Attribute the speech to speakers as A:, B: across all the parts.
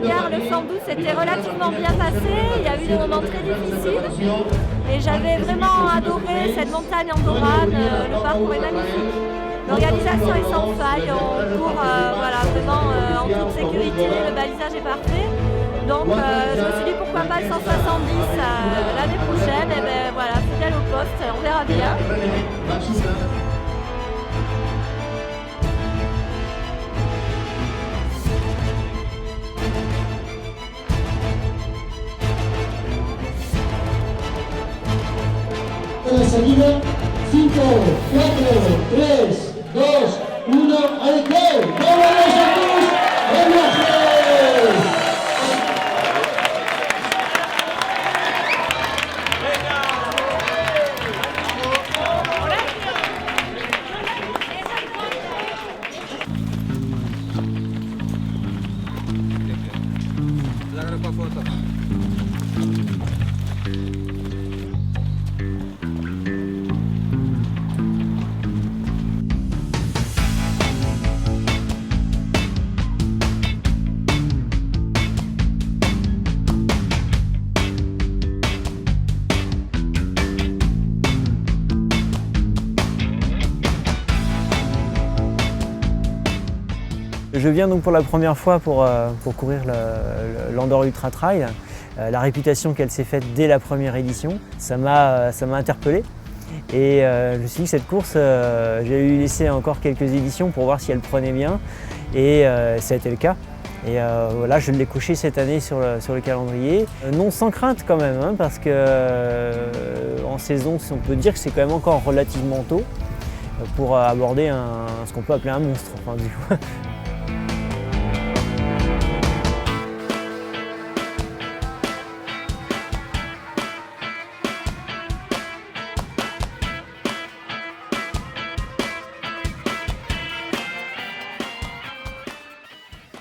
A: dernière, le 112 s'était relativement bien passé. Il y a eu des moments très difficiles. Et j'avais vraiment adoré cette montagne andorrane. Le parcours est magnifique. L'organisation est sans faille. On court voilà, vraiment en toute sécurité. Le balisage est parfait. Donc je me suis dit pourquoi pas le 170 l'année prochaine. Et ben voilà, fidèle au poste, on verra bien.
B: La salida, 5, 4, 3, 2, 1, ¡al gol! ¡Vamos Jesús! ¡Vamos!
C: Je viens donc pour la première fois pour courir l'Andorre Ultra Trail. La réputation qu'elle s'est faite dès la première édition, ça m'a interpellé. Et je me suis dit que cette course, j'ai eu laissé encore quelques éditions pour voir si elle prenait bien. Et ça a été le cas. Et voilà, je l'ai couché cette année sur le calendrier. Non sans crainte quand même, hein, parce que en saison, on peut dire que c'est quand même encore relativement tôt pour aborder ce qu'on peut appeler un monstre. Enfin, du coup.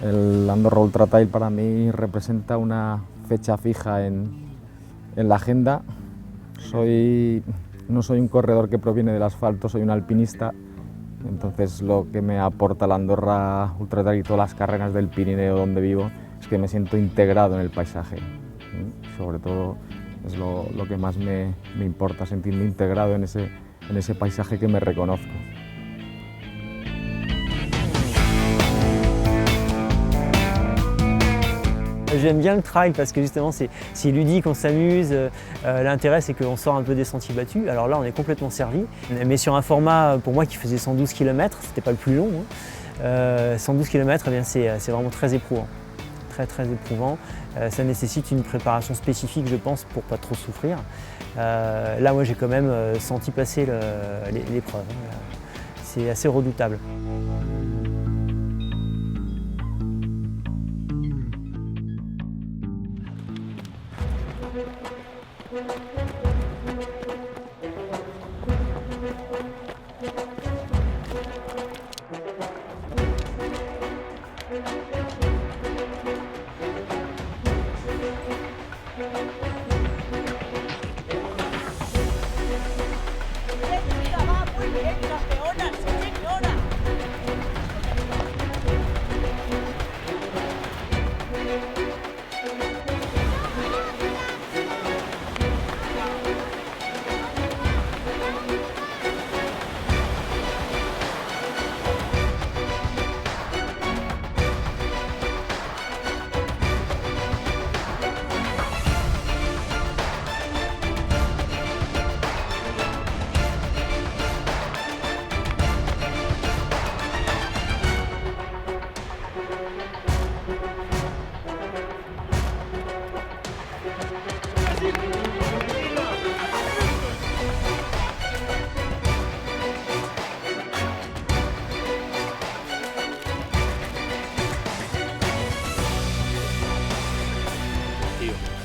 D: El Andorra Ultra Trail para mí representa una fecha fija en la agenda. No soy un corredor que proviene del asfalto, soy un alpinista. Entonces lo que me aporta la Andorra Ultra Trail y todas las carreras del Pirineo donde vivo es que me siento integrado en el paisaje. Sobre todo es lo que más me importa, sentirme integrado en ese paisaje que me reconozco.
C: J'aime bien le trail parce que justement c'est ludique, on s'amuse. L'intérêt c'est qu'on sort un peu des sentiers battus. Alors là on est complètement servi. Mais sur un format pour moi qui faisait 112 km, c'était pas le plus long. 112 km, eh bien, c'est vraiment très éprouvant. Très éprouvant. Ça nécessite une préparation spécifique je pense pour pas trop souffrir. Là moi j'ai quand même senti passer l'épreuve. C'est assez redoutable.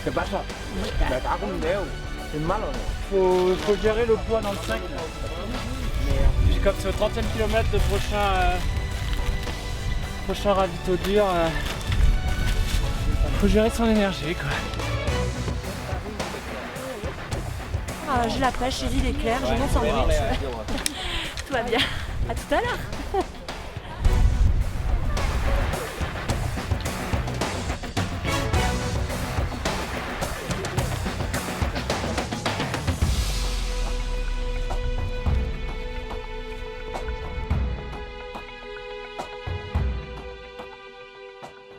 E: ¿Qué pasa? Me cago en Dios. C'est mal, faut gérer le poids dans le 5. Puis comme c'est au 30e kilomètre de prochain ravito dur, faut gérer son énergie quoi.
A: J'ai la pêche, j'ai dit l'éclair, j'ai mon sandwich. Tout va bien. À tout à l'heure.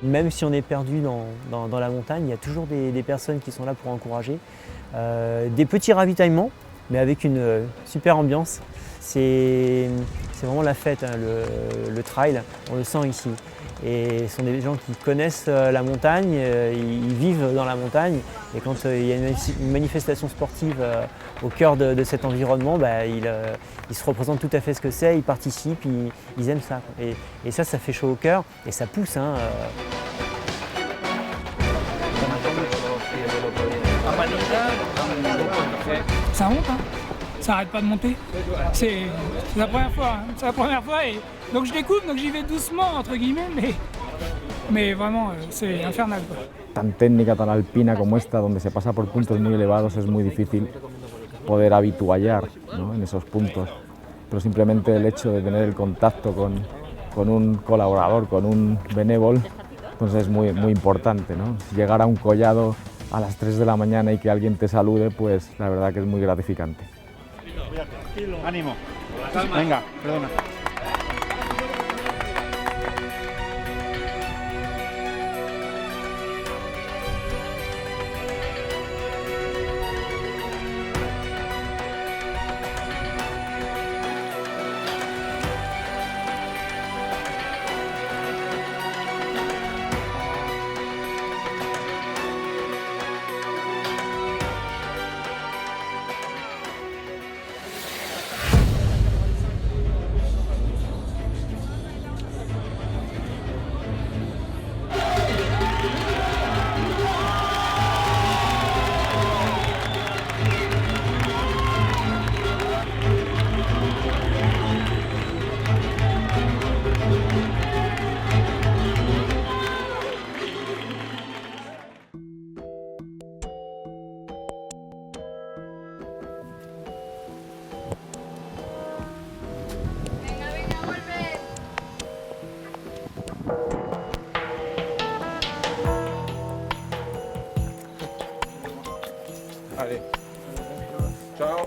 C: Même si on est perdu dans la montagne, il y a toujours des personnes qui sont là pour encourager. Des petits ravitaillements, mais avec une super ambiance. C'est vraiment la fête, hein, le trail, on le sent ici. Et ce sont des gens qui connaissent la montagne, ils vivent dans la montagne. Et quand il y a une manifestation sportive au cœur de cet environnement, bah, ils se représentent tout à fait ce que c'est, ils participent, ils aiment ça. Et ça fait chaud au cœur et ça pousse. Hein,
F: Ça monte, hein. Ça arrête pas de monter. C'est la première fois, hein. C'est la première fois et donc je découvre, donc j'y vais doucement entre guillemets, mais vraiment c'est infernal, quoi.
D: Tan técnica, tan alpina como esta, donde se pasa por puntos muy elevados, es muy difícil poder habituallar, ¿no?, en esos puntos. Pero simplemente el hecho de tener el contacto con un colaborador, con un benévol, entonces es muy, muy importante, ¿no? Llegar a un collado a las 3 de la mañana y que alguien te salude, pues la verdad que es muy gratificante.
E: Ánimo. Venga, perdona.
G: Allez. Ciao.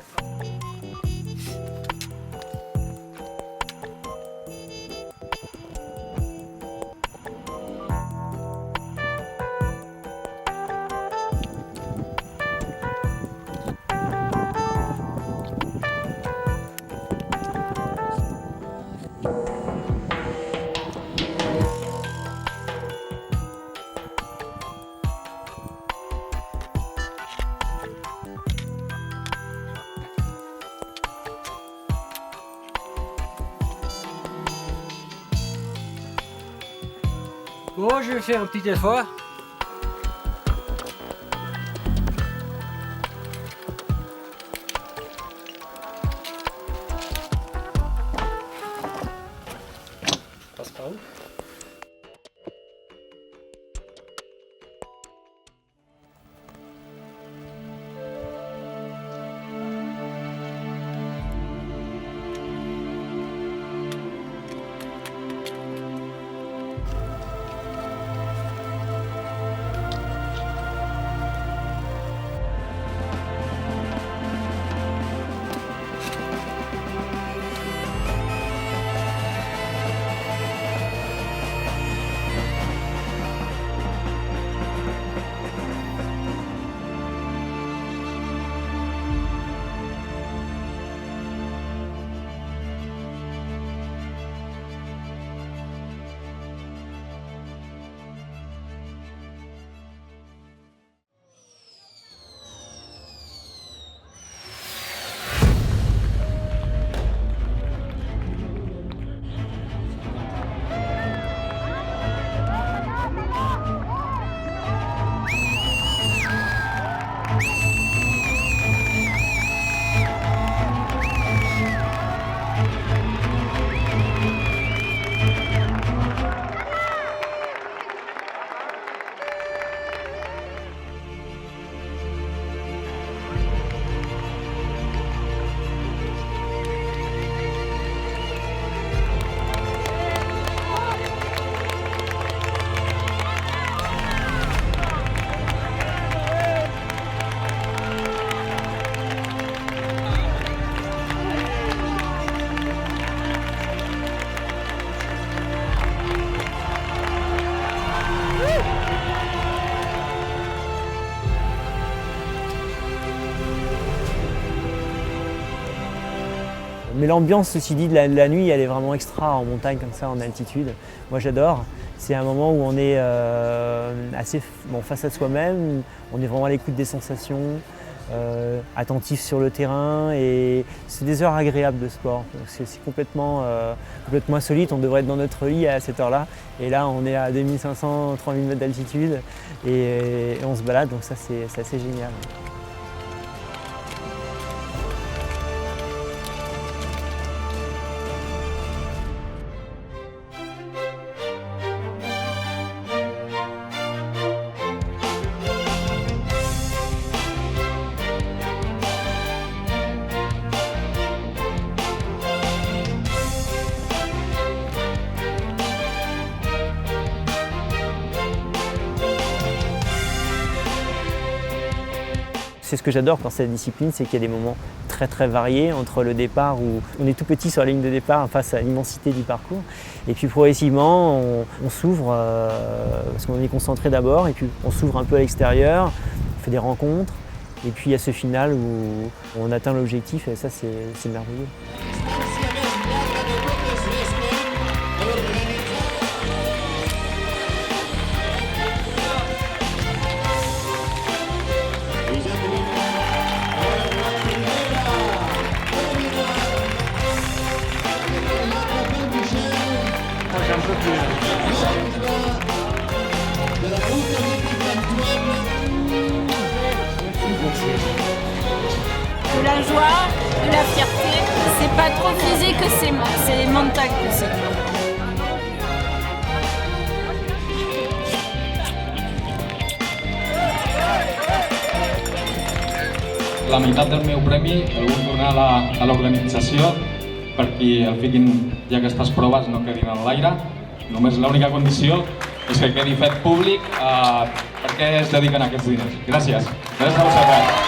H: Bon, je vais faire un petit effort. Passe par où?
C: Mais l'ambiance, ceci dit, de la nuit, elle est vraiment extra en montagne comme ça, en altitude. Moi j'adore. C'est un moment où on est assez face à soi-même, on est vraiment à l'écoute des sensations, attentif sur le terrain et c'est des heures agréables de sport. C'est complètement insolite, on devrait être dans notre lit à cette heure-là et là on est à 2500-3000 mètres d'altitude et on se balade, donc ça c'est assez génial. C'est ce que j'adore dans cette discipline, c'est qu'il y a des moments très très variés entre le départ où on est tout petit sur la ligne de départ face à l'immensité du parcours et puis progressivement on s'ouvre parce qu'on est concentré d'abord et puis on s'ouvre un peu à l'extérieur, on fait des rencontres et puis il y a ce final où on atteint l'objectif et ça c'est merveilleux.
I: De la joie, de la fierté, c'est pas trop physique, c'est mental que c'est.
J: La meitat del meu premi el vull donar a l'organització perquè al fiquin ja aquestes proves no quedin en l'aire. Només l'única condició és que quedi fet públic per què es dediquen aquests diners. Gràcies. Gràcies a vosaltres.